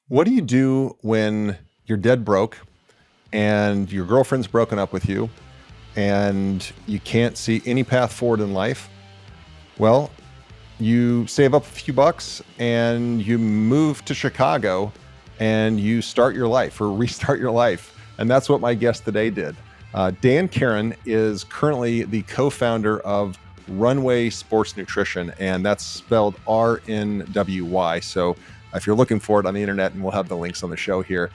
What do you do when you're dead broke and your girlfriend's broken up with you and you can't see any path forward in life? Well, you save up a few bucks and you move to Chicago and you start your life or restart your life. And that's what my guest today did. Dan Caron is currently the co-founder of Runway Sports Nutrition, and that's spelled RNWY. So if you're looking for it on the internet, and we'll have the links on the show here,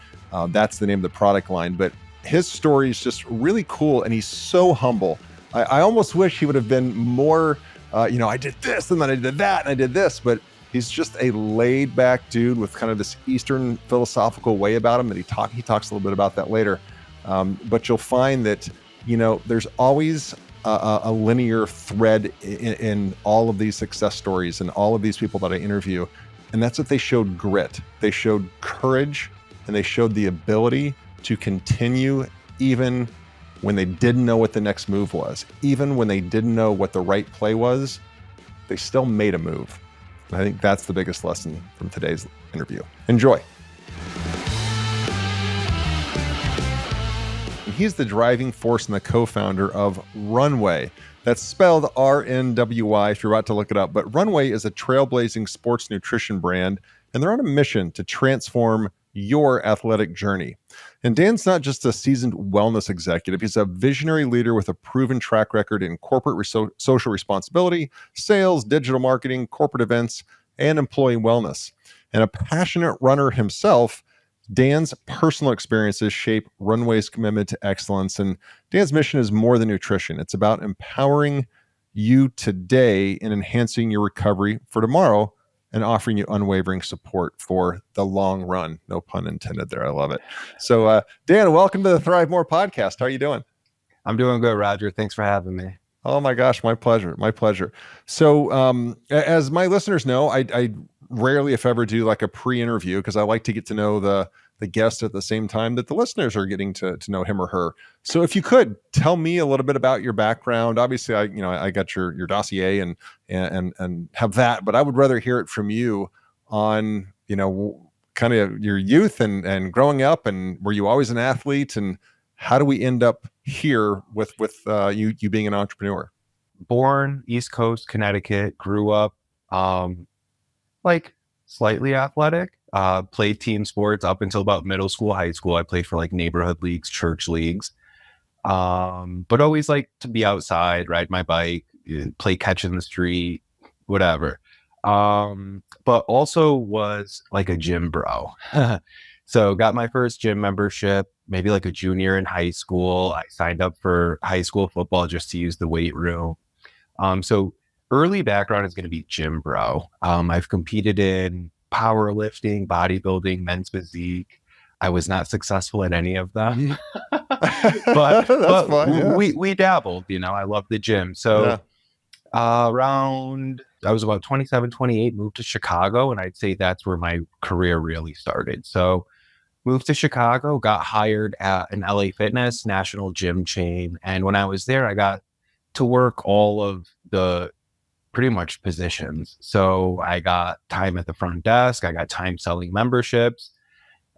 that's the name of the product line. But his story is just really cool, and he's so humble. I almost wish he would have been more, I did this, and then I did that, and I did this. But he's just a laid back dude with kind of this Eastern philosophical way about him that he talks a little bit about that later. But you'll find that, there's always a linear thread in all of these success stories and all of these people that I interview. And that's that they showed grit, they showed courage, and they showed the ability to continue even when they didn't know what the next move was. Even when they didn't know what the right play was, they still made a move. And I think that's the biggest lesson from today's interview. Enjoy. He's the driving force and the co-founder of Runway. That's spelled RNWY if you're about to look it up. But Runway is a trailblazing sports nutrition brand, and they're on a mission to transform your athletic journey. And Dan's not just a seasoned wellness executive. He's a visionary leader with a proven track record in corporate social responsibility, sales, digital marketing, corporate events, and employee wellness. And a passionate runner himself, Dan's personal experiences shape Runway's commitment to excellence. And Dan's mission is more than nutrition. It's about empowering you today and enhancing your recovery for tomorrow and offering you unwavering support for the long run. No pun intended there. I love it. So, Dan, welcome to the ThriveMore podcast. How are you doing? I'm doing good, Roger. Thanks for having me. Oh my gosh, my pleasure. My pleasure. So, as my listeners know, I rarely, if ever, do like a pre-interview because I like to get to know the guest at the same time that the listeners are getting to know him or her. So, if you could tell me a little bit about your background. Obviously, I got your dossier and have that, but I would rather hear it from you on kind of your youth and growing up, and were you always an athlete, and how do we end up here with you being an entrepreneur? Born East Coast, Connecticut, grew up like slightly athletic, played team sports up until about middle school, high school. I played for like neighborhood leagues, church leagues, but always like to be outside, ride my bike, play catch in the street, whatever. But also was like a gym bro. So got my first gym membership, maybe like a junior in high school. I signed up for high school football just to use the weight room. So early background is going to be gym bro. I've competed in powerlifting, bodybuilding, men's physique. I was not successful at any of them, but fun, yeah. we dabbled, I love the gym. So around, I was about 27, 28, moved to Chicago. And I'd say that's where my career really started. So moved to Chicago, got hired at an LA Fitness national gym chain. And when I was there, I got to work all of the pretty much positions. So I got time at the front desk, I got time selling memberships,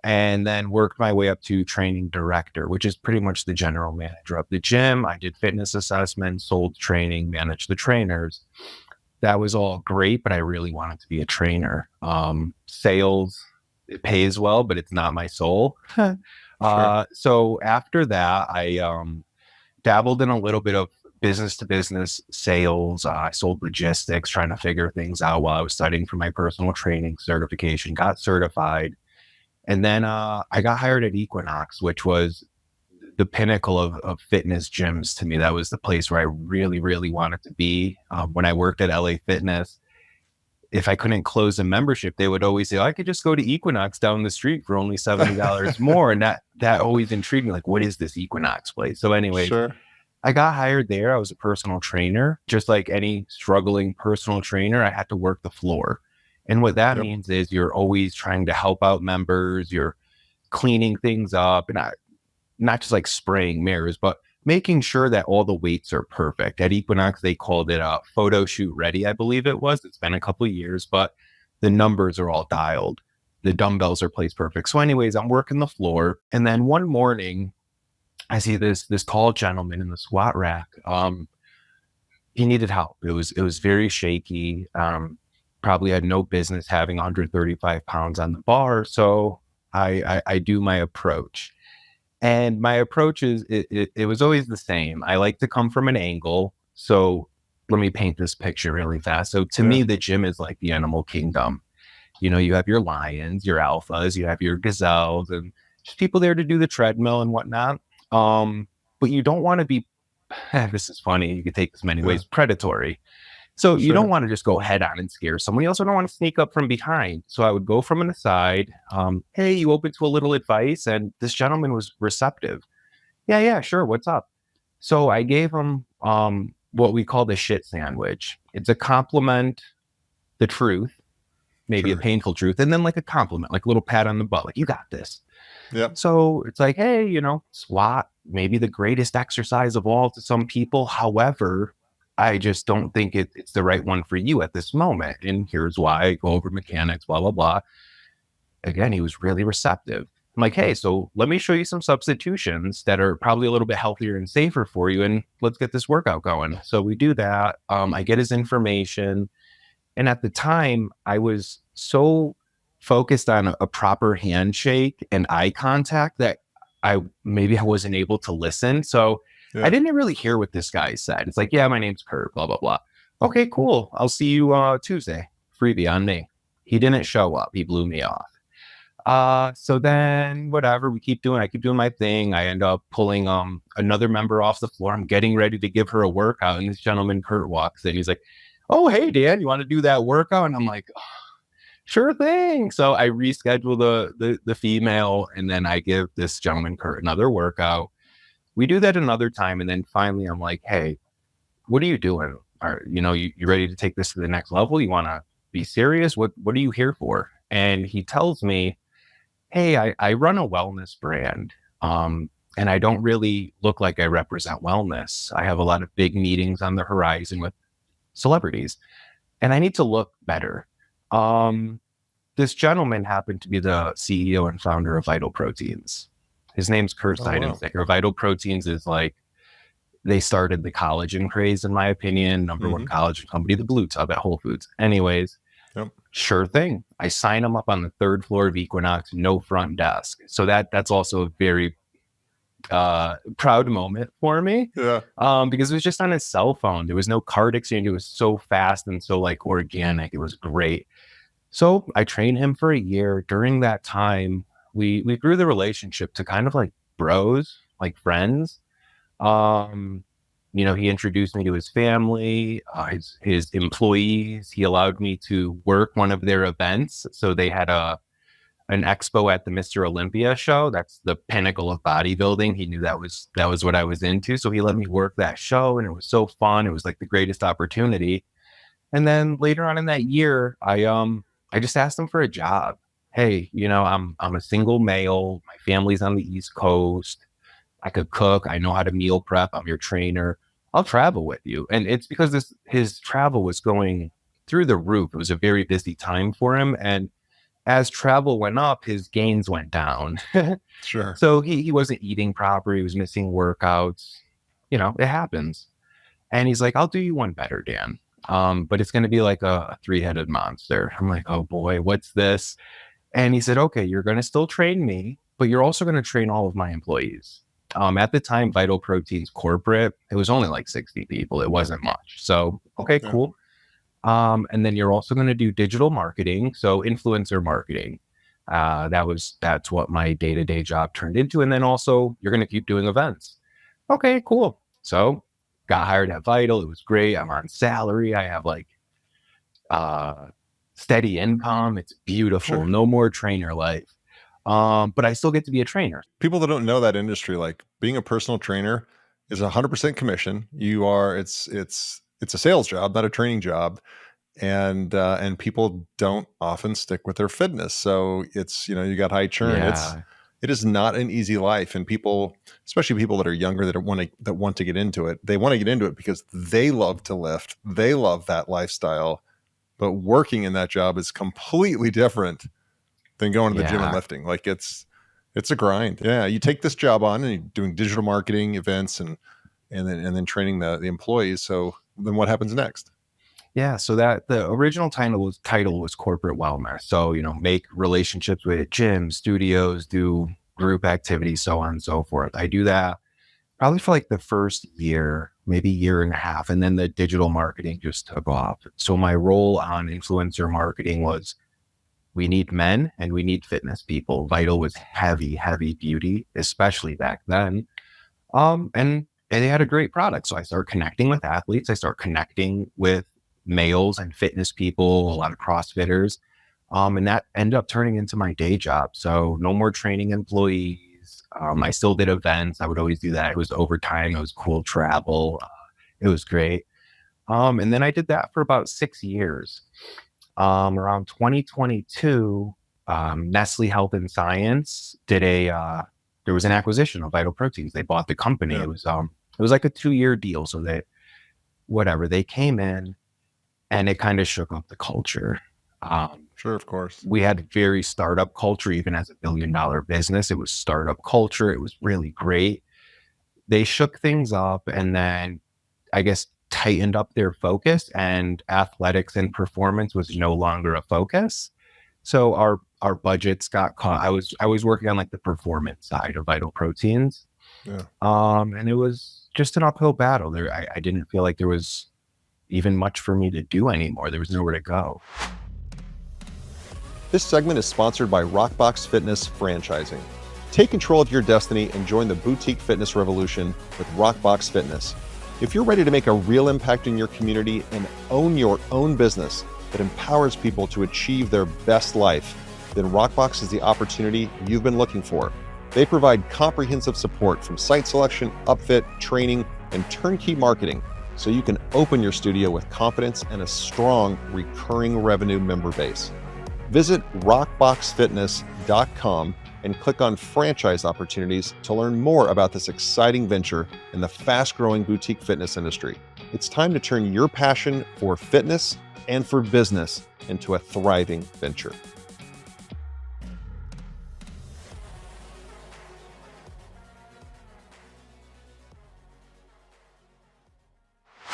and then worked my way up to training director, which is pretty much the general manager of the gym. I did fitness assessments, sold training, managed the trainers. That was all great, but I really wanted to be a trainer. Sales, it pays well, but it's not my soul. Sure. So after that, I dabbled in a little bit of business to business sales. I sold logistics, trying to figure things out while I was studying for my personal training certification, got certified. And then I got hired at Equinox, which was the pinnacle of fitness gyms to me. That was the place where I really, really wanted to be. When I worked at LA Fitness, if I couldn't close a membership, they would always say, I could just go to Equinox down the street for only $70 more. And that always intrigued me. Like, what is this Equinox place? So anyway, Sure. I got hired there. I was a personal trainer. Just like any struggling personal trainer, I had to work the floor. And what that means is you're always trying to help out members. You're cleaning things up, and not just like spraying mirrors, but making sure that all the weights are perfect. At Equinox, they called it a photo shoot ready, I believe it was. It's been a couple of years, but the numbers are all dialed. the dumbbells are placed perfect. So anyways, I'm working the floor. And then one morning I see this tall gentleman in the squat rack. He needed help. It was very shaky. Probably had no business having 135 pounds on the bar. So I do my approach. And my approach is it was always the same. I like to come from an angle. So let me paint this picture really fast. So to me, the gym is like the animal kingdom. You have your lions, your alphas, you have your gazelles, and just people there to do the treadmill and whatnot. But you don't want to be, this is funny, you could take this many ways, predatory. So you don't want to just go head on and scare someone. You also don't want to sneak up from behind. So I would go from an aside. Hey, you open to a little advice? And this gentleman was receptive. Yeah, sure. What's up? So I gave him what we call the shit sandwich. It's a compliment, the truth, maybe a painful truth, and then like a compliment, like a little pat on the butt, like you got this. Yeah. So it's like, hey, squat, maybe the greatest exercise of all to some people. However, I just don't think it's the right one for you at this moment. And here's why. I go over mechanics, blah, blah, blah. Again, he was really receptive. I'm like, hey, so let me show you some substitutions that are probably a little bit healthier and safer for you. And let's get this workout going. So we do that. I get his information. And at the time, I was so focused on a proper handshake and eye contact that I wasn't able to listen. So I didn't really hear what this guy said. It's like, yeah, my name's Kurt, blah, blah, blah. Okay, cool. I'll see you Tuesday. Freebie on me. He didn't show up. He blew me off. So then whatever, I keep doing my thing. I end up pulling another member off the floor. I'm getting ready to give her a workout. And this gentleman, Kurt, walks in. He's like, oh, hey, Dan, you want to do that workout? And I'm like, oh, sure thing. So I reschedule the female, and then I give this gentleman, Kurt, another workout. We do that another time. And then finally I'm like, hey, what are you doing? You ready to take this to the next level? You want to be serious? What are you here for? And he tells me, hey, I run a wellness brand. And I don't really look like I represent wellness. I have a lot of big meetings on the horizon with celebrities, and I need to look better. This gentleman happened to be the CEO and founder of Vital Proteins. His name's Kurt Seidensticker. Vital Proteins is like, they started the collagen craze, in my opinion. Number one collagen company, the Blue Tub at Whole Foods. Anyways, sure thing. I sign him up on the third floor of Equinox, no front desk. So that's also a very proud moment for me. Because it was just on his cell phone. There was no card exchange. It was so fast and so like organic. It was great. So I trained him for a year. During that time, we grew the relationship to kind of like bros, like friends. He introduced me to his family, his employees. He allowed me to work one of their events. So they had an expo at the Mr. Olympia show. That's the pinnacle of bodybuilding. He knew that was what I was into. So he let me work that show, and it was so fun. It was like the greatest opportunity. And then later on in that year, I just asked him for a job. Hey, I'm a single male. My family's on the East Coast. I could cook. I know how to meal prep. I'm your trainer. I'll travel with you. And it's because his travel was going through the roof. It was a very busy time for him. And as travel went up, his gains went down. Sure. So he wasn't eating proper. He was missing workouts. It happens. And he's like, I'll do you one better, Dan. But it's going to be like a three-headed monster. I'm like, oh boy, what's this? And he said, okay, you're going to still train me, but you're also going to train all of my employees. At the time, Vital Proteins corporate, it was only like 60 people. It wasn't much. So, okay, cool. And then you're also going to do digital marketing. So influencer marketing. That's what my day-to-day job turned into. And then also you're going to keep doing events. Okay, cool. So got hired at Vital. It was great. I'm on salary. I have like, steady income. It's beautiful. Sure. No more trainer life. But I still get to be a trainer. People that don't know that industry, like being a personal trainer is 100% commission. It's a sales job, not a training job. And people don't often stick with their fitness. So it's, you got high churn. Yeah. It is not an easy life. And people, especially people that are younger that want to get into it, they want to get into it because they love to lift. They love that lifestyle, but working in that job is completely different than going to the gym and Yeah. lifting. Like it's a grind. Yeah. You take this job on and you're doing digital marketing events and then training the employees. So then what happens next? Yeah. So that the original title was corporate wellness. So, make relationships with gyms, studios, do group activities, so on and so forth. I do that probably for like the first year, maybe year and a half. And then the digital marketing just took off. So my role on influencer marketing was we need men and we need fitness people. Vital was heavy, heavy beauty, especially back then. And they had a great product. So I started connecting with athletes. I started connecting with males and fitness people, a lot of CrossFitters. And that ended up turning into my day job. So no more training employees. I still did events. I would always do that. It was overtime. It was cool travel. It was great. And then I did that for about 6 years. Around 2022, Nestle Health and Science there was an acquisition of Vital Proteins. They bought the company. Yeah. It was like a 2-year deal. So they came in and it kind of shook up the culture. Sure, of course. We had very startup culture, even as $1 billion business. It was startup culture. It was really great. They shook things up and then I guess tightened up their focus, and athletics and performance was no longer a focus. So our budgets got caught. I was working on like the performance side of Vital Proteins. Yeah. And it was just an uphill battle. I didn't feel like there was even much for me to do anymore. There was nowhere to go. This segment is sponsored by Rockbox Fitness Franchising. Take control of your destiny and join the boutique fitness revolution with Rockbox Fitness. If you're ready to make a real impact in your community and own your own business that empowers people to achieve their best life, then Rockbox is the opportunity you've been looking for. They provide comprehensive support from site selection, upfit, training, and turnkey marketing, so you can open your studio with confidence and a strong recurring revenue member base. Visit rockboxfitness.com and click on franchise opportunities to learn more about this exciting venture in the fast-growing boutique fitness industry. It's time to turn your passion for fitness and for business into a thriving venture.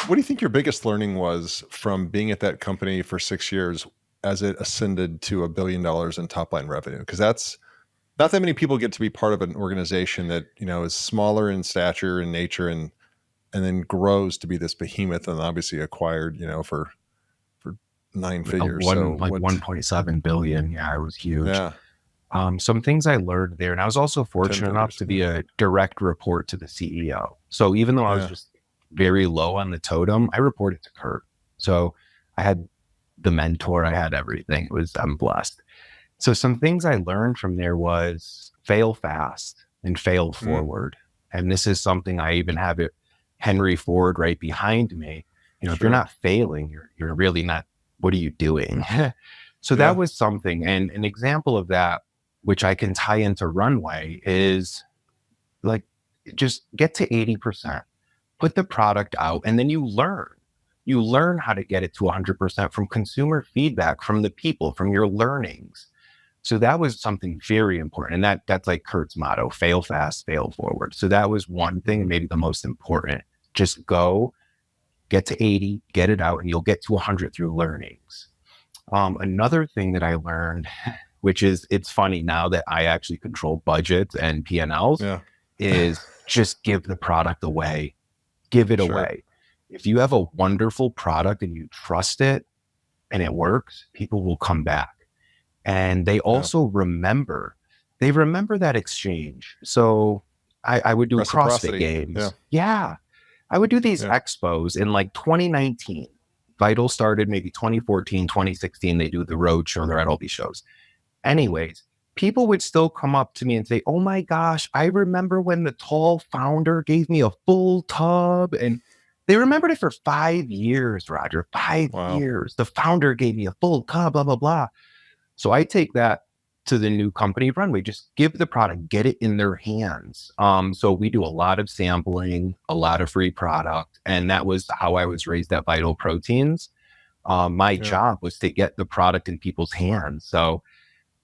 What do you think your biggest learning was from being at that company for 6 years as it ascended to $1 billion in top line revenue? Because that's not that many people get to be part of an organization that, is smaller in stature and nature and then grows to be this behemoth and obviously acquired, for 9 figures. So Like 1.7 billion. Yeah, it was huge. Yeah. Some things I learned there, and I was also 10 fortunate enough figures. to be a direct report to the CEO. So even though I was Yeah. just very low on the totem, I reported to Kurt. So I had the mentor, I had everything. I'm blessed. So some things I learned from there was fail fast and fail forward. And this is something I even have it Henry Ford right behind me. If Sure. you're not failing, you're really not, what are you doing? So Yeah. that was something. And an example of that, which I can tie into Runway, is like just get to 80%, put the product out, and then you learn how to get it to 100% from consumer feedback, from the people, from your learnings. So that was something very important. And that's like Kurt's motto: fail fast, fail forward. So that was one thing, and maybe the most important. Just go, get to 80, get it out, and you'll get to 100 through learnings. Another thing that I learned, which is, it's funny now that I actually control budgets and P&Ls, Yeah. is just give the product away. Give it Sure. away. If you have a wonderful product and you trust it and it works, people will come back. And they also remember that exchange. So I would do Reciprocity. CrossFit games. Yeah. Yeah. I would do these Yeah. expos in like 2019. Vital started maybe 2014, 2016. They do the road show. They're at all these shows. Anyways, people would still come up to me and say, "Oh my gosh, I remember when the tall founder gave me a full tub." And they remembered it for 5 years, Roger. 5 Wow. years. The founder gave me a full tub, blah, blah, blah. So I take that to the new company, Runway. Just give the product, get it in their hands. So we do a lot of sampling, a lot of free product. And that was how I was raised at Vital Proteins. My job was to get the product in people's hands. So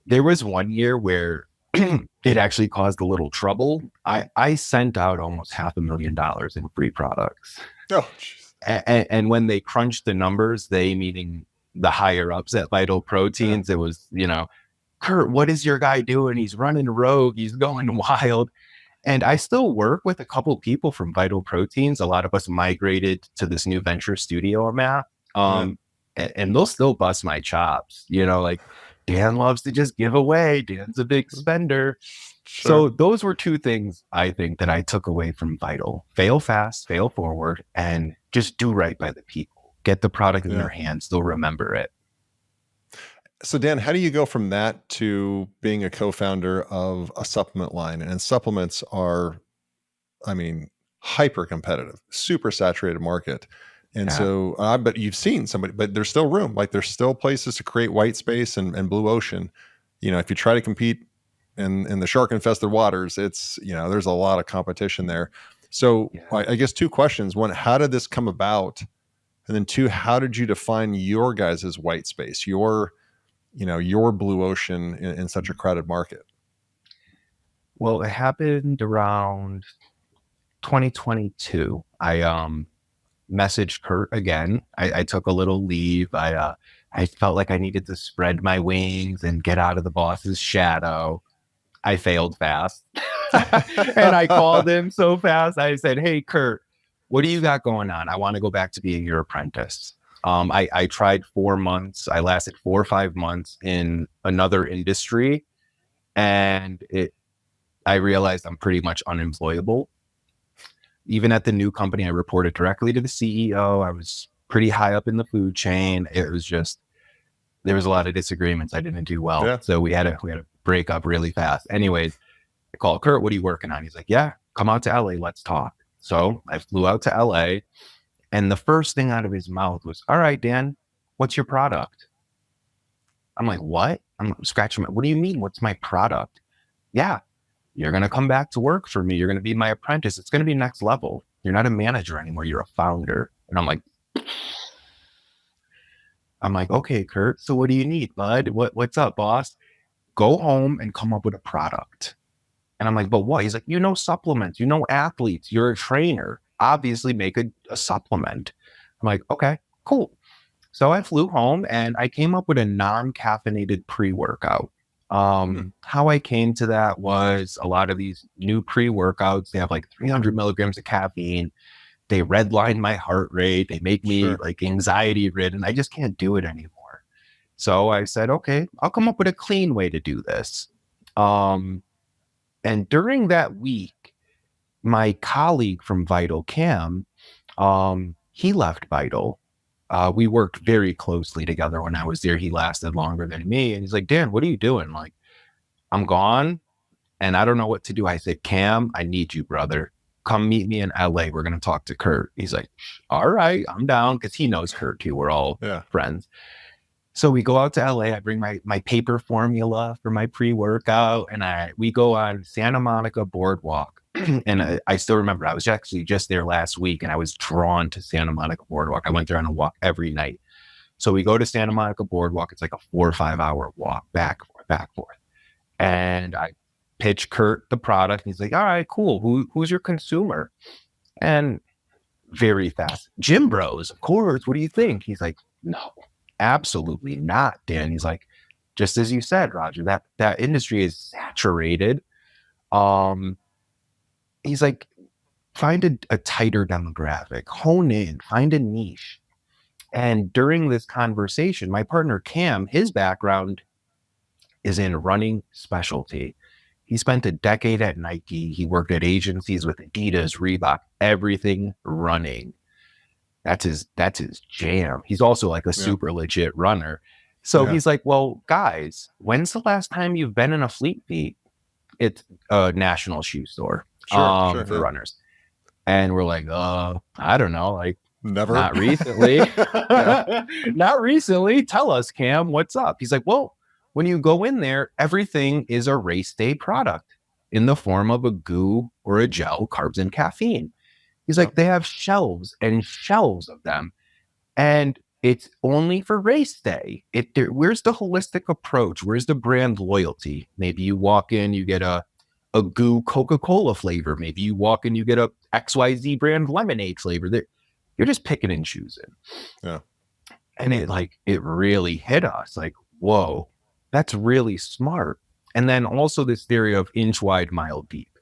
There was one year where it actually caused a little trouble. I sent out almost $500,000 in free products. Oh, jeez. And when they crunched the numbers, they meaning the higher ups at Vital Proteins, it was, Kurt, what is your guy doing? He's running rogue. He's going wild. And I still work with a couple people from Vital Proteins. A lot of us migrated to this new venture studio I'm at. And they'll still bust my chops. Like Dan loves to just give away. Dan's a big spender. Sure. So those were two things I think that I took away from Vital. Fail fast, fail forward, and just do right by the people. Get the product in their hands. They'll remember it. So Dan, how do you go from that to being a co-founder of a supplement line? And supplements are, hyper competitive, super saturated market. And so, but you've seen somebody, but there's still room. Like there's still places to create white space and blue ocean. If you try to compete in the shark infested waters, it's, there's a lot of competition there. So I guess two questions. One, how did this come about? And then two, how did you define your guys' white space, your blue ocean in such a crowded market? Well, it happened around 2022. I messaged Kurt again. I took a little leave. I felt like I needed to spread my wings and get out of the boss's shadow. I failed fast. And I called him so fast. I said, hey, Kurt, what do you got going on? I want to go back to being your apprentice. I tried 4 months. I lasted 4 or 5 months in another industry, and I realized I'm pretty much unemployable. Even at the new company, I reported directly to the CEO. I was pretty high up in the food chain. It was just, there was a lot of disagreements. I didn't do well. Yeah. So we had to break up really fast. Anyways, I called Kurt, what are you working on? He's like, yeah, come out to LA. Let's talk. So I flew out to LA. And the first thing out of his mouth was, all right, Dan, what's your product? I'm like, what? I'm scratching my, what do you mean? What's my product? Yeah, you're going to come back to work for me. You're going to be my apprentice. It's going to be next level. You're not a manager anymore. You're a founder. And I'm like, okay, Kurt, so what do you need, bud? What's up, boss? Go home and come up with a product. And I'm like, but what? He's like, supplements, athletes, you're a trainer. Obviously make a supplement. I'm like, okay, cool. So I flew home and I came up with a non-caffeinated pre-workout. How I came to that was a lot of these new pre-workouts, they have like 300 milligrams of caffeine. They redline my heart rate. They make me like anxiety ridden. I just can't do it anymore. So I said, okay, I'll come up with a clean way to do this. And during that week, my colleague from Vital, Cam, he left Vital. We worked very closely together when I was there. He lasted longer than me. And he's like, Dan, what are you doing? Like, I'm gone and I don't know what to do. I said, Cam, I need you, brother. Come meet me in LA. We're going to talk to Kurt. He's like, all right, I'm down. Cause he knows Kurt too. We're all friends. So we go out to LA. I bring my paper formula for my pre-workout and we go on Santa Monica Boardwalk. And I still remember I was actually just there last week and I was drawn to Santa Monica Boardwalk. I went there on a walk every night. So we go to Santa Monica Boardwalk. It's like a 4 or 5 hour walk back, forth. And I pitch Kurt the product. And he's like, all right, cool. Who's your consumer? And very fast, gym bros, of course. What do you think? He's like, no, absolutely not, Dan. He's like, just as you said, Roger, that industry is saturated. He's like, find a tighter demographic, hone in, find a niche. And during this conversation, my partner, Cam, his background is in running specialty. He spent a decade at Nike. He worked at agencies with Adidas, Reebok, everything running. That's his jam. He's also like a super legit runner. So he's like, well, guys, when's the last time you've been in a Fleet Feet? It's a national shoe store for runners. And we're like, I don't know, like never, not recently. Not recently. Tell us, Cam, what's up? He's like, well, when you go in there, everything is a race day product in the form of a goo or a gel, carbs and caffeine. He's like, they have shelves and shelves of them. And It's only for race day. Where's the holistic approach? Where's the brand loyalty? Maybe you walk in, you get a goo Coca-Cola flavor. Maybe you walk in, you get a XYZ brand lemonade flavor. You're just picking and choosing. Yeah. And it really hit us like, whoa, that's really smart. And then also this theory of inch wide, mile deep.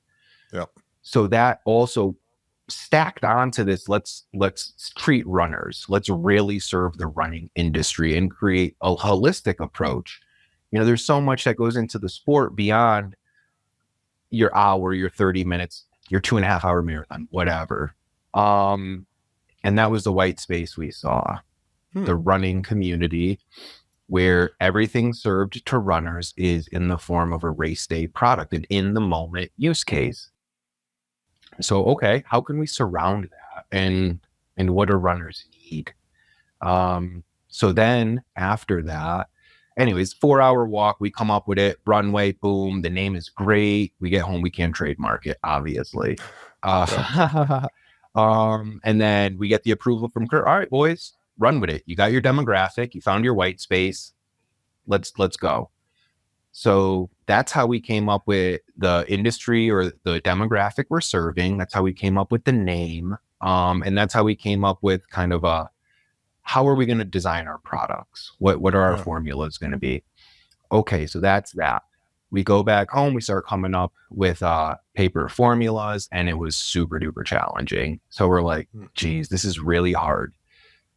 Yep. So that also stacked onto this, let's treat runners. Let's really serve the running industry and create a holistic approach. There's so much that goes into the sport beyond your hour, your 30 minutes, your 2.5 hour marathon, whatever. And that was the white space we saw, the running community, where everything served to runners is in the form of a race day product, an in the moment use case. So, okay, how can we surround that? And what do runners need? So then after that, anyways, 4-hour walk, we come up with it, Runway, boom, the name is great. We get home, we can't trademark it, obviously. And then we get the approval from Kurt. All right, boys, run with it. You got your demographic, you found your white space. Let's go. So that's how we came up with the industry or the demographic we're serving. That's how we came up with the name. And that's how we came up with kind of how are we going to design our products? What are our formulas going to be? Okay, so that's that. We go back home, we start coming up with paper formulas, and it was super duper challenging. So we're like, geez, this is really hard.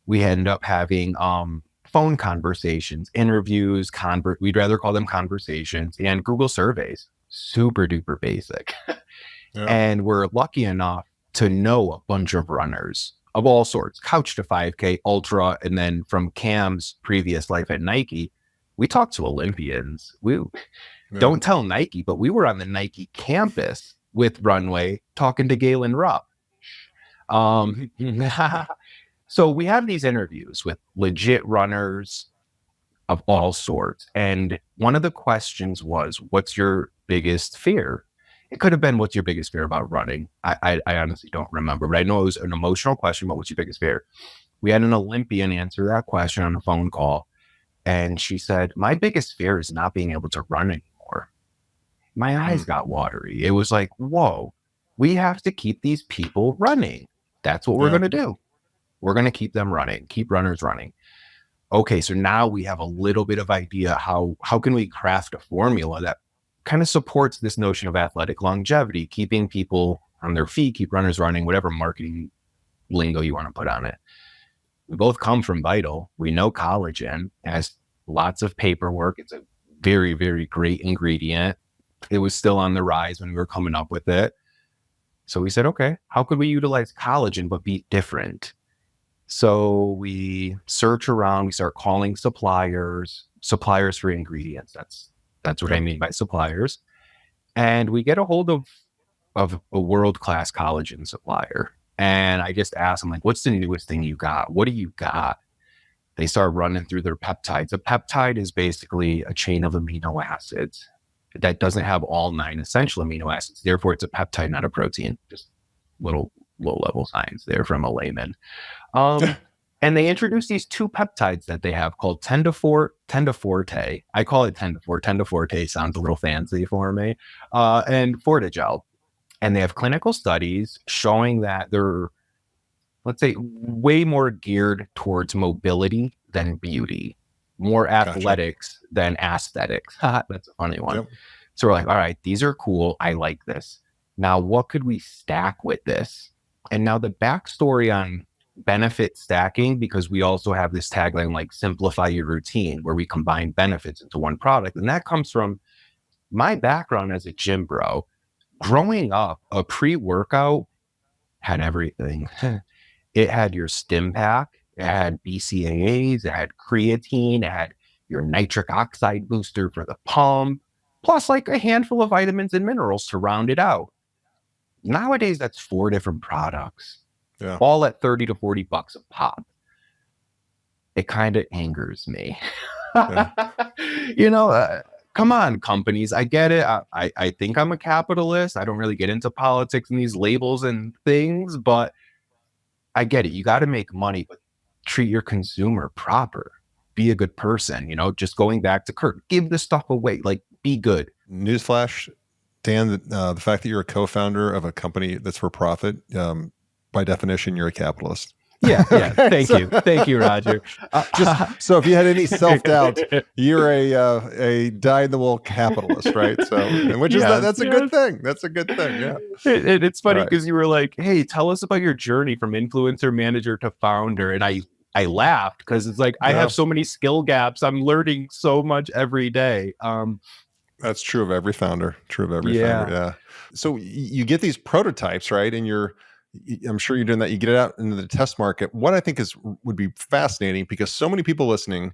We end up having phone conversations, interviews, we'd rather call them conversations, and Google surveys, super duper basic. And we're lucky enough to know a bunch of runners of all sorts, Couch to 5K, Ultra, and then from Cam's previous life at Nike, we talked to Olympians. Don't tell Nike, but we were on the Nike campus with Runway talking to Galen Rupp. So we have these interviews with legit runners of all sorts. And one of the questions was, what's your biggest fear? It could have been, what's your biggest fear about running? I honestly don't remember, but I know it was an emotional question, but what's your biggest fear? We had an Olympian answer that question on a phone call. And she said, my biggest fear is not being able to run anymore. My eyes got watery. It was like, whoa, we have to keep these people running. That's what we're going to do. We're going to keep them running, keep runners running. Okay, so now we have a little bit of idea how can we craft a formula that kind of supports this notion of athletic longevity, keeping people on their feet, keep runners running, whatever marketing lingo you want to put on it. We both come from Vital. We know collagen has lots of paperwork. It's a very, very great ingredient. It was still on the rise when we were coming up with it. So we said, okay, how could we utilize collagen but be different? So we search around, we start calling suppliers for ingredients. That's what I mean by suppliers. And we get a hold of a world-class collagen supplier. And I just asked them, like, what's the newest thing you got? What do you got? They start running through their peptides. A peptide is basically a chain of amino acids that doesn't have all 9 essential amino acids. Therefore, it's a peptide, not a protein. Just little low-level science there from a layman. And they introduced these 2 peptides that they have called 10 to Forte. I call it 10 to 4. 10 to Forte sounds a little fancy for me. And Fortigel. And they have clinical studies showing that they're, let's say, way more geared towards mobility than beauty, more athletics than aesthetics. That's a funny one. So we're like, all right, these are cool. I like this. Now, what could we stack with this? And now the backstory on benefit stacking, because we also have this tagline like simplify your routine, where we combine benefits into one product. And that comes from my background as a gym bro. Growing up, a pre-workout had everything. It had your stim pack, it had BCAAs, it had creatine, it had your nitric oxide booster for the pump, plus like a handful of vitamins and minerals to round it out. Nowadays, that's 4 different products, all at $30 to $40 a pop. It kind of angers me. Come on, companies. I get it. I think I'm a capitalist. I don't really get into politics and these labels and things, but I get it. You got to make money, but treat your consumer proper, be a good person, just going back to Kurt, give this stuff away, like be good. Newsflash, Dan, the fact that you're a co-founder of a company that's for profit, by definition, you're a capitalist. Yeah. Thank you, Roger. Just so if you had any self-doubt, you're a dyed-in-the-wool capitalist, right? So, and which is that's a good thing. That's a good thing. Yeah. It's funny because you were like, "Hey, tell us about your journey from influencer manager to founder," and I laughed because it's like I have so many skill gaps. I'm learning so much every day. That's true of every founder. Founder. Yeah. So you get these prototypes, right? And I'm sure you're doing that. You get it out into the test market. What I think would be fascinating, because so many people listening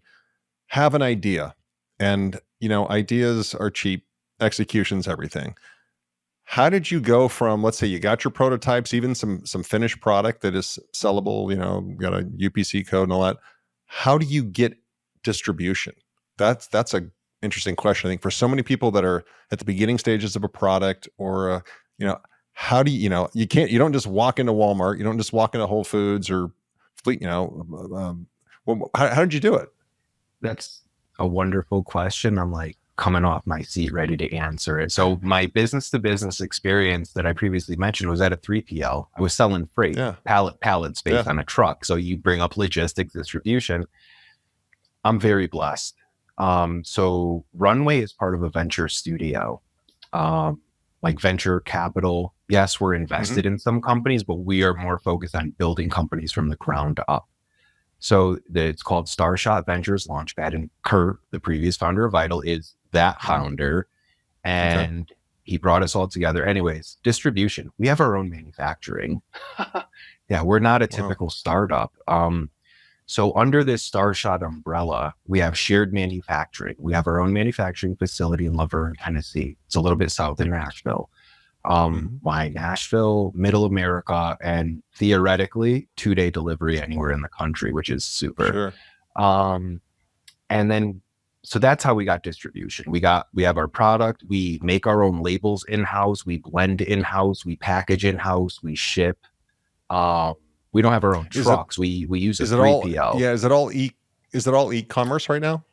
have an idea, and ideas are cheap, execution's everything. How did you go from, let's say you got your prototypes, even some finished product that is sellable, got a UPC code and all that. How do you get distribution? That's a interesting question. I think for so many people that are at the beginning stages of a product, or how do you don't just walk into Walmart, you don't just walk into Whole Foods or Fleet, how did you do it? That's a wonderful question. I'm like coming off my seat ready to answer it. So my business to business experience that I previously mentioned was at a 3PL. I was selling freight, pallet space on a truck. So you bring up logistics, distribution. I'm very blessed. So Runway is part of a venture studio, like venture capital. Yes, we're invested in some companies, but we are more focused on building companies from the ground up. So it's called Starshot Ventures Launchpad, and Kurt, the previous founder of Vital, is that founder, and he brought us all together. Anyways, distribution. We have our own manufacturing. Yeah, we're not a typical startup. So under this Starshot umbrella, we have shared manufacturing. We have our own manufacturing facility in Laverne, Tennessee. It's a little bit south of Nashville. Why Nashville, middle America, and theoretically 2-day delivery anywhere in the country, which is super. Sure. And then, so that's how we got distribution. We have our product. We make our own labels in-house. We blend in-house. We package in-house. We ship. We don't have our own trucks. We use a 3PL. Is it all e-commerce right now?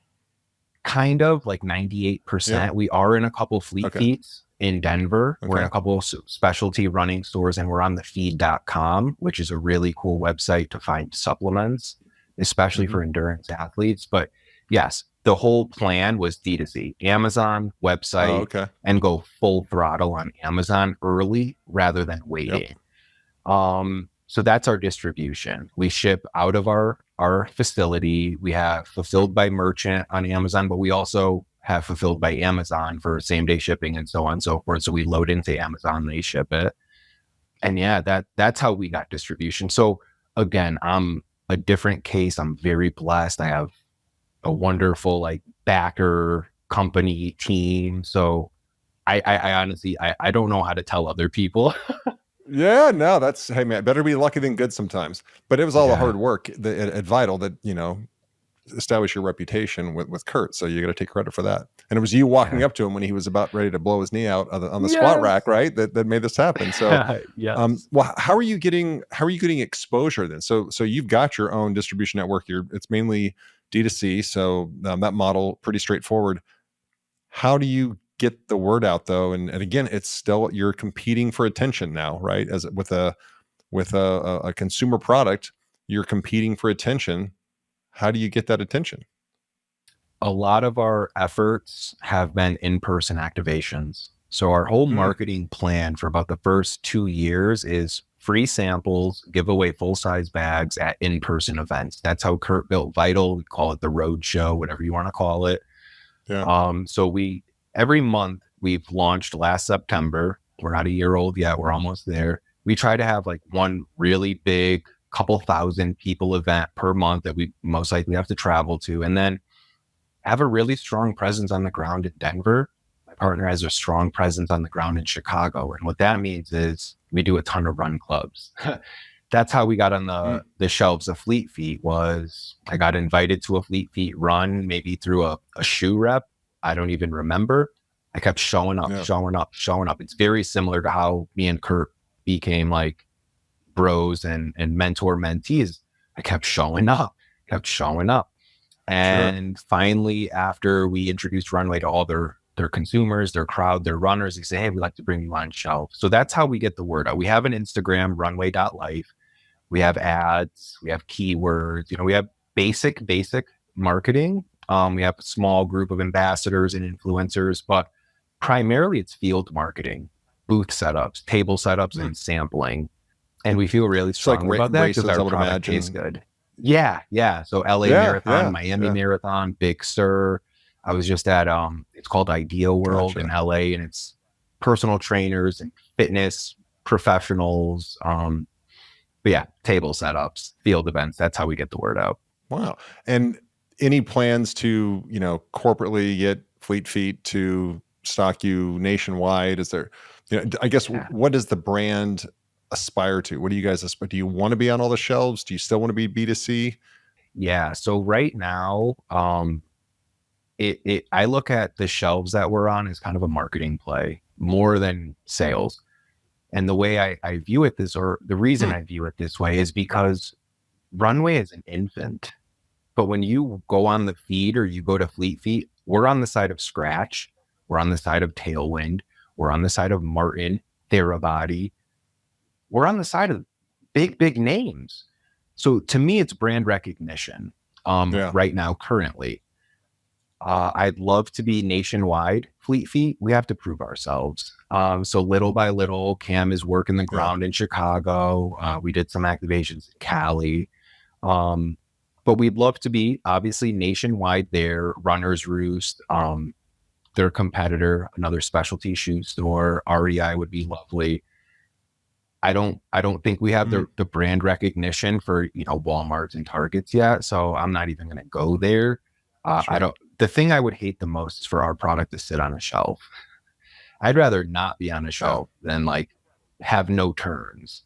Kind of, like 98%. Yeah. We are in a couple fleet feeds in Denver. We're in a couple of specialty running stores, and we're on the feed.com, which is a really cool website to find supplements, especially for endurance athletes. But yes, the whole plan was D2C, Amazon website, and go full throttle on Amazon early rather than waiting. So that's our distribution. We ship out of our facility. We have fulfilled by merchant on Amazon, but we also have fulfilled by Amazon for same day shipping and so on and so forth. So we load into Amazon, they ship it. And that's how we got distribution. So again, I'm a different case. I'm very blessed. I have a wonderful backer company team. So I honestly, I don't know how to tell other people. Yeah, no, hey man, better be lucky than good sometimes. But it was all the hard work at Vital that, establish your reputation with Kurt. So you got to take credit for that. And it was you walking up to him when he was about ready to blow his knee out on the squat rack, right? That made this happen. So, well, how are you getting exposure then? So you've got your own distribution network. It's mainly D2C. So that model pretty straightforward. How do you get the word out though? And again, it's still, you're competing for attention now, right? As with a consumer product, you're competing for attention. How do you get that attention? A lot of our efforts have been in-person activations. So our whole marketing plan for about the first 2 years is free samples, give away full-size bags at in-person events. That's how Kurt built Vital. We call it the road show, whatever you want to call it. Yeah. So every month we've launched last September. We're not a year old yet. We're almost there. We try to have one really big couple thousand people event per month that we most likely have to travel to, and then have a really strong presence on the ground in Denver. My partner has a strong presence on the ground in Chicago. And what that means is we do a ton of run clubs. That's how we got on the shelves of Fleet Feet. Was I got invited to a Fleet Feet run, maybe through a shoe rep. I don't even remember. I kept showing up. It's very similar to how me and Kurt became bros and mentor mentees. I kept showing up, kept showing up. Sure. And finally, after we introduced Runway to all their consumers, their crowd, their runners, they say, hey, we'd like to bring you on shelf. So that's how we get the word out. We have an Instagram, runway.life. We have ads, we have keywords, we have basic marketing. We have a small group of ambassadors and influencers, but primarily it's field marketing, booth setups, table setups, and sampling. And we feel really It's like strongly about that because races, I our would product tastes imagine. good. Yeah, yeah. So LA Yeah, Marathon, yeah, Miami yeah. Marathon, Big Sur. I was just at it's called Idea World in Gotcha. LA, and it's personal trainers and fitness professionals. But yeah, table setups, field events. That's how we get the word out. Wow. And any plans to, corporately get Fleet Feet to stock you nationwide? Is there, I guess, Yeah. what does the brand aspire to? What do you guys aspire? Do you want to be on all the shelves? Do you still want to be B2C? Yeah. So right now, I look at the shelves that we're on as kind of a marketing play more than sales. And the way I view it or the reason I view it this way is because Runway is an infant. But when you go on the feed or you go to Fleet Feet, we're on the side of Scratch. We're on the side of Tailwind. We're on the side of Martin, Therabody. We're on the side of big names. So to me, it's brand recognition Yeah. right now, currently. I'd love to be nationwide Fleet Feet. We have to prove ourselves. So little by little, Cam is working the Yeah. ground in Chicago. We did some activations in Cali. But we'd love to be obviously nationwide there. Runner's Roost, their competitor, another specialty shoe store, REI would be lovely. I don't think we have the brand recognition for, Walmarts and Targets yet. So I'm not even going to go there. Sure. The thing I would hate the most is for our product to sit on a shelf. I'd rather not be on a Yeah. shelf than like have no turns.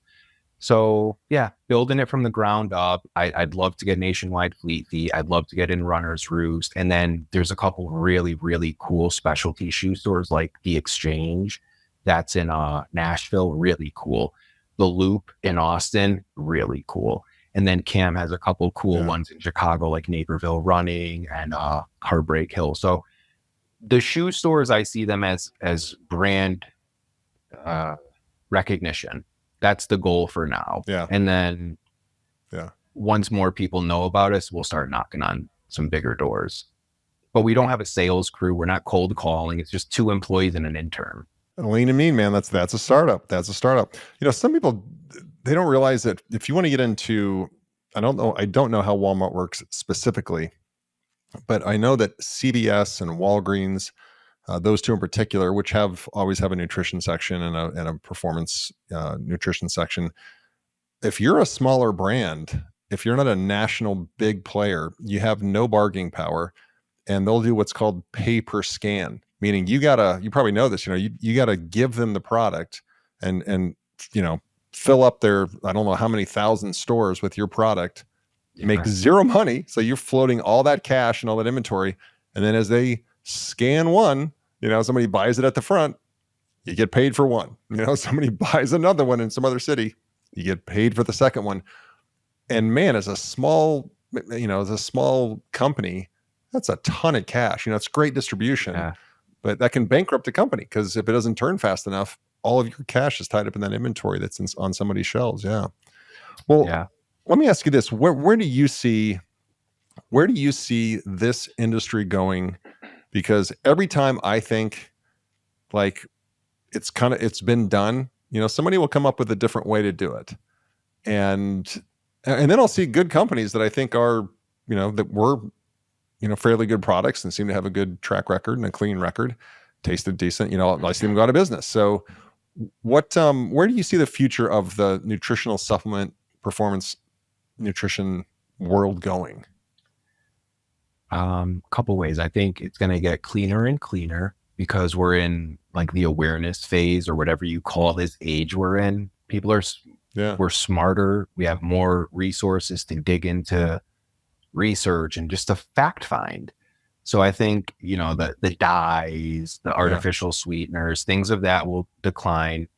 So yeah, building it from the ground up. I'd love to get nationwide Fleet Feet. I'd love to get in Runner's Roost. And then there's a couple really cool specialty shoe stores like The Exchange. That's in Nashville, really cool. The Loop in Austin, really cool. And then Cam has a couple cool Yeah. ones in Chicago, like Naperville Running and Heartbreak Hill. So the shoe stores, I see them as brand recognition. That's the goal for now. Yeah. And then Yeah. once more people know about us, we'll start knocking on some bigger doors. But we don't have a sales crew. We're not cold calling. It's just 2 employees and an intern. Lean and mean, man. That's a startup. That's a startup. Some people, they don't realize that if you want to get into, I don't know how Walmart works specifically, but I know that CVS and Walgreens, those two in particular, which always have a nutrition section and a performance nutrition section. If you're a smaller brand, if you're not a national big player, you have no bargaining power, and they'll do what's called pay per scan, meaning you probably know this, you gotta give them the product and fill up their, I don't know how many thousand stores with your product, make zero money. So you're floating all that cash and all that inventory. And then as they scan one, somebody buys it at the front, you get paid for one. Somebody buys another one in some other city, you get paid for the second one. And man, as a small company, that's a ton of cash. It's great distribution, but that can bankrupt a company because if it doesn't turn fast enough, all of your cash is tied up in that inventory that's on somebody's shelves. Yeah. Well, let me ask you this: where do you see this industry going? Because every time I think like it's been done, somebody will come up with a different way to do it, and then I'll see good companies that I think are that were fairly good products and seem to have a good track record and a clean record, tasted decent. I see them go out of business. So where do you see the future of the nutritional supplement performance nutrition world going? Couple ways. I think it's going to get cleaner and cleaner because we're in like the awareness phase or whatever you call this age we're in. People are, we're smarter. We have more resources to dig into research and just to fact find. So I think, the dyes, the artificial sweeteners, things of that will decline.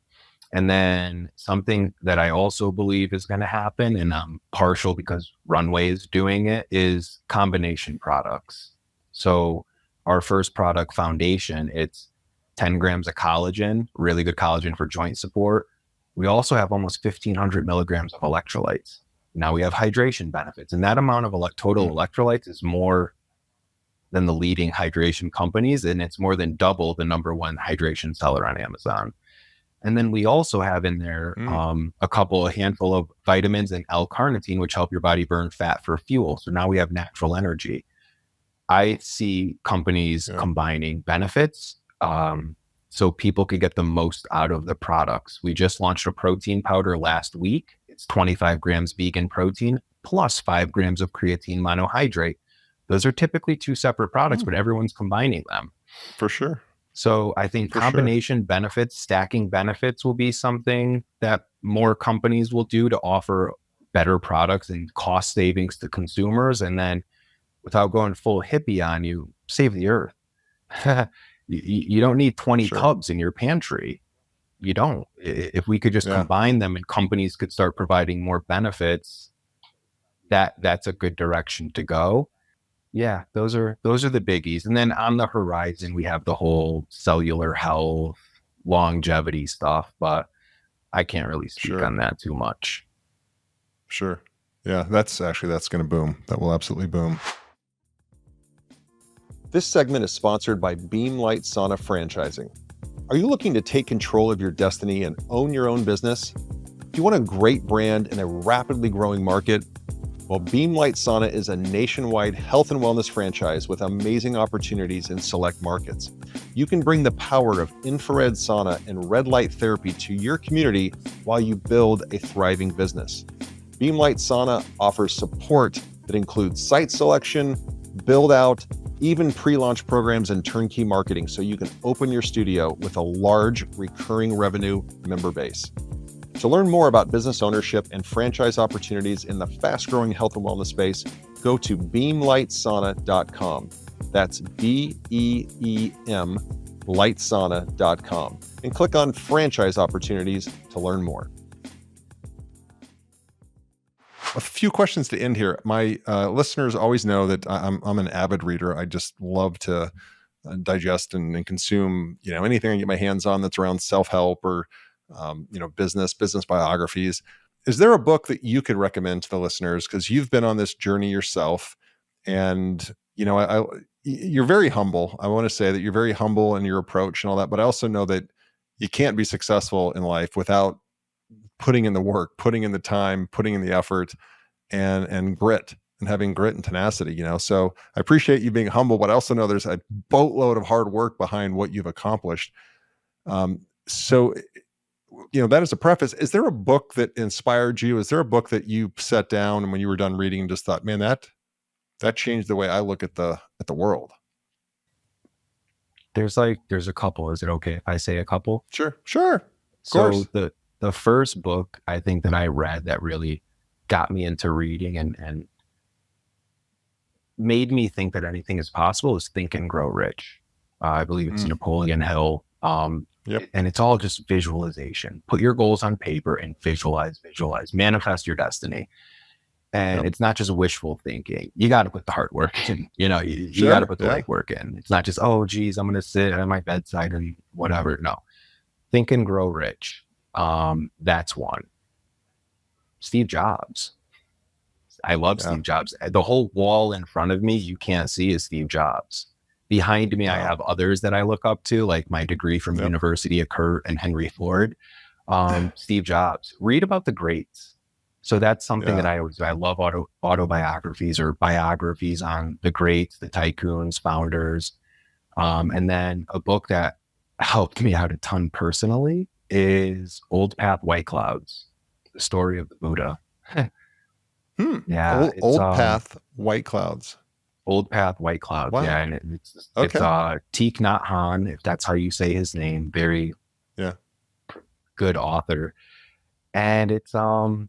And then something that I also believe is going to happen, and I'm partial because Runway is doing it, is combination products. So our first product, Foundation, it's 10 grams of collagen, really good collagen for joint support. We also have almost 1,500 milligrams of electrolytes. Now we have hydration benefits, and that amount of total electrolytes is more than the leading hydration companies, and it's more than double the number one hydration seller on Amazon. And then we also have in there a handful of vitamins and L-carnitine, which help your body burn fat for fuel. So now we have natural energy. I see companies combining benefits so people could get the most out of the products. We just launched a protein powder last week. It's 25 grams vegan protein plus 5 grams of creatine monohydrate. Those are typically two separate products, but everyone's combining them. For sure. So I think combination benefits, stacking benefits will be something that more companies will do to offer better products and cost savings to consumers. And then without going full hippie on you, save the earth. You don't need 20 tubs in your pantry. You don't. If we could just combine them and companies could start providing more benefits, that's a good direction to go. Yeah, those are the biggies. And then on the horizon, we have the whole cellular health, longevity stuff, but I can't really speak on that too much. Sure. Yeah, that's going to boom. That will absolutely boom. This segment is sponsored by Beamlight Sauna Franchising. Are you looking to take control of your destiny and own your own business? Do you want a great brand in a rapidly growing market? Well, Beamlight Sauna is a nationwide health and wellness franchise with amazing opportunities in select markets. You can bring the power of infrared sauna and red light therapy to your community while you build a thriving business. Beamlight Sauna offers support that includes site selection, build out, even pre-launch programs and turnkey marketing so you can open your studio with a large recurring revenue member base. To learn more about business ownership and franchise opportunities in the fast-growing health and wellness space, go to beamlightsauna.com. That's BEEM lightsauna.com and click on franchise opportunities to learn more. A few questions to end here. My listeners always know that I'm an avid reader. I just love to digest and consume, anything I get my hands on that's around self-help or business biographies. Is there a book that you could recommend to the listeners? Because you've been on this journey yourself, and you're very humble. I want to say that you're very humble in your approach and all that, but I also know that you can't be successful in life without putting in the work, putting in the time, putting in the effort, and grit, and having grit and tenacity. So I appreciate you being humble, but I also know there's a boatload of hard work behind what you've accomplished. So that is a preface. Is there a book that inspired you? Is there a book that you sat down and when you were done reading and just thought, man, that changed the way I look at the world? There's a couple. Is it okay if I say a couple? Sure. Of so course. The first book I think that I read that really got me into reading and made me think that anything is possible is Think and Grow Rich. I believe it's Napoleon Hill. Yep. And it's all just visualization. Put your goals on paper and visualize, manifest your destiny. And it's not just wishful thinking. You got to put the hard work in, you got to put the legwork in. It's not just, oh, geez, I'm going to sit at my bedside and whatever. No, Think and Grow Rich. That's one. Steve Jobs. I love Steve Jobs. The whole wall in front of me, you can't see, is Steve Jobs. Behind me, I have others that I look up to, like my degree from University of Kurt and Henry Ford. Steve Jobs. Read about the greats. So that's something that I always do. I love autobiographies or biographies on the greats, the tycoons, founders. And then a book that helped me out a ton personally is Old Path, White Clouds, the story of the Buddha. Yeah. Old Path, White Clouds. Old Path, White Clouds. Wow. Yeah. And it's Thich Nhat Hanh, if that's how you say his name. Very good author. And it's, I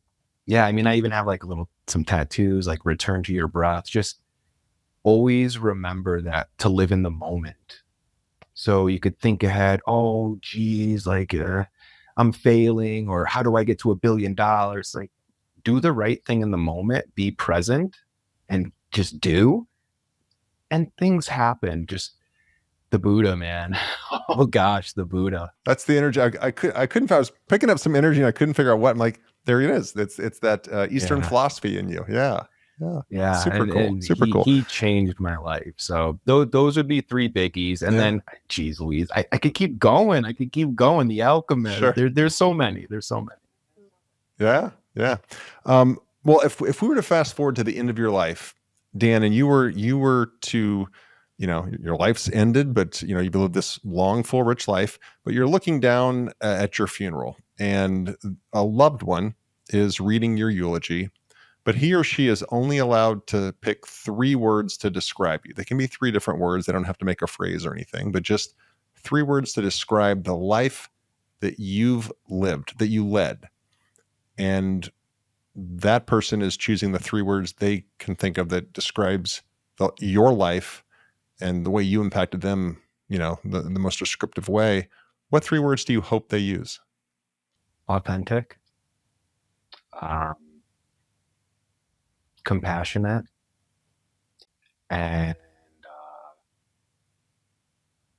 even have like some tattoos, like Return to Your Breath. Just always remember that, to live in the moment. So you could think ahead, oh, geez, like, I'm I'm failing, or how do I get to $1 billion? Like, do the right thing in the moment, be present, and just do. And things happen. Just the Buddha, man. Oh gosh, the Buddha. That's the energy. I couldn't. I was picking up some energy and I couldn't figure out what. I'm like, there it is. It's that Eastern philosophy in you. Yeah. Super cool. And Super cool. He changed my life. So those would be 3 biggies. And then, geez Louise, I could keep going. The Alchemist. Sure. There's so many. Yeah. Well, if we were to fast forward to the end of your life, Dan, and you were to, your life's ended, but you've lived this long, full, rich life, but you're looking down at your funeral and a loved one is reading your eulogy, but he or she is only allowed to pick 3 words to describe you. They can be 3 different words. They don't have to make a phrase or anything, but just 3 words to describe the life that you've lived, that you led. And that person is choosing the 3 words they can think of that describes your life and the way you impacted them, the most descriptive way. What 3 words do you hope they use? Authentic, compassionate, and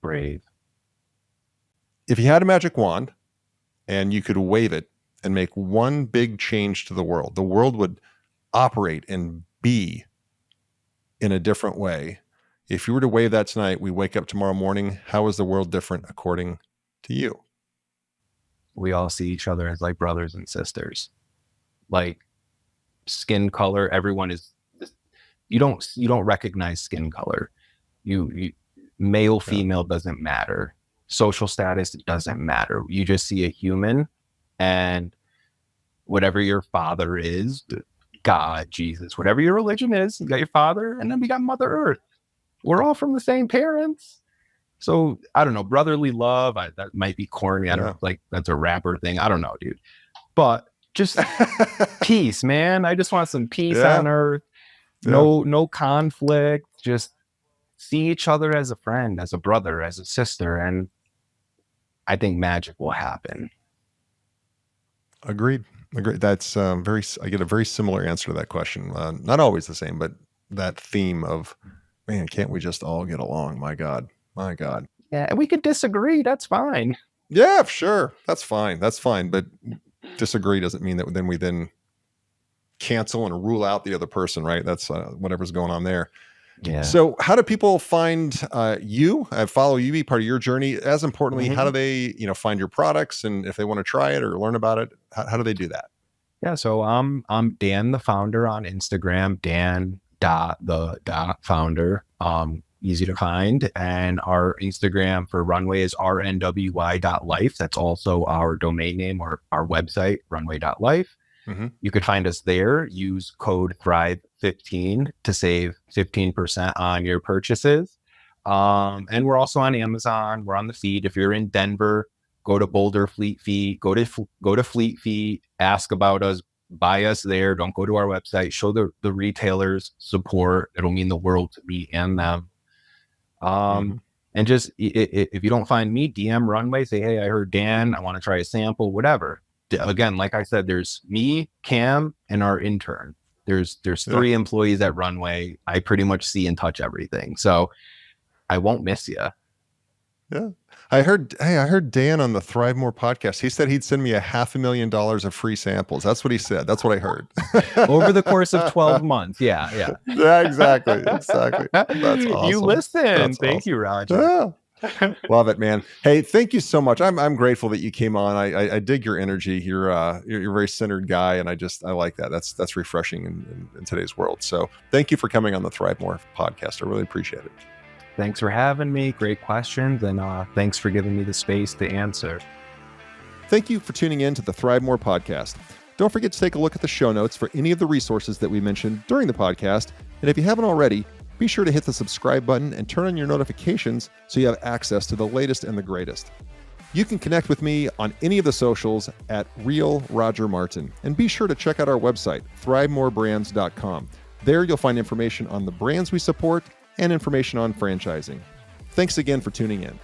brave. If you had a magic wand and you could wave it and make one big change to the world would operate and be in a different way. If you were to wave that tonight, we wake up tomorrow morning, how is the world different according to you? We all see each other as like brothers and sisters. Like skin color, everyone is, you don't recognize skin color. You male, female doesn't matter. Social status doesn't matter. You just see a human, and whatever your father is, God, Jesus, whatever your religion is, you got your father, and then we got Mother Earth. We're all from the same parents. So I don't know, brotherly love, that might be corny. I don't know, like that's a rapper thing. I don't know, dude. But just peace, man. I just want some peace on Earth. No conflict. Just see each other as a friend, as a brother, as a sister. And I think magic will happen. Agreed. That's I get a very similar answer to that question. Not always the same, but that theme of, man, can't we just all get along? My God. Yeah, and we could disagree. That's fine. Yeah, sure. That's fine. But disagree doesn't mean that we cancel and rule out the other person, right? That's whatever's going on there. Yeah. So how do people find you, follow you, be part of your journey? As importantly, how do they, find your products? And if they want to try it or learn about it, how do they do that? Yeah. So I'm Dan, the founder, on Instagram, Dan.the.founder. Easy to find. And our Instagram for Runway is RNWY.life. That's also our domain name or our website, runway.life. Mm-hmm. You could find us there. Use code Thrive15 to save 15% on your purchases. And we're also on Amazon. We're on the feed. If you're in Denver, go to Boulder Fleet Feet, go to Fleet Feet, ask about us, buy us there. Don't go to our website. Show the retailers support. It'll mean the world to me and them. And just, if you don't find me, DM Runway, say, hey, I heard Dan, I want to try a sample, whatever. Again, like I said, there's me, Cam, and our intern. There's 3 employees at Runway. I pretty much see and touch everything. So I won't miss you. Yeah. I heard Dan on the ThriveMore podcast. He said he'd send me $500,000 of free samples. That's what he said. That's what I heard. Over the course of 12 months. Yeah. Yeah, exactly. That's awesome. You listen. Thank you, Roger. Yeah. Love it, man. Hey, thank you so much. I'm grateful that you came on. I dig your energy. You're a very centered guy, and I like that. That's refreshing in today's world. So thank you for coming on the ThriveMore podcast. I really appreciate it. Thanks for having me. Great questions. And thanks for giving me the space to answer. Thank you for tuning in to the ThriveMore podcast. Don't forget to take a look at the show notes for any of the resources that we mentioned during the podcast. And if you haven't already, be sure to hit the subscribe button and turn on your notifications so you have access to the latest and the greatest. You can connect with me on any of the socials at Real Roger Martin. And be sure to check out our website, ThriveMoreBrands.com. There you'll find information on the brands we support and information on franchising. Thanks again for tuning in.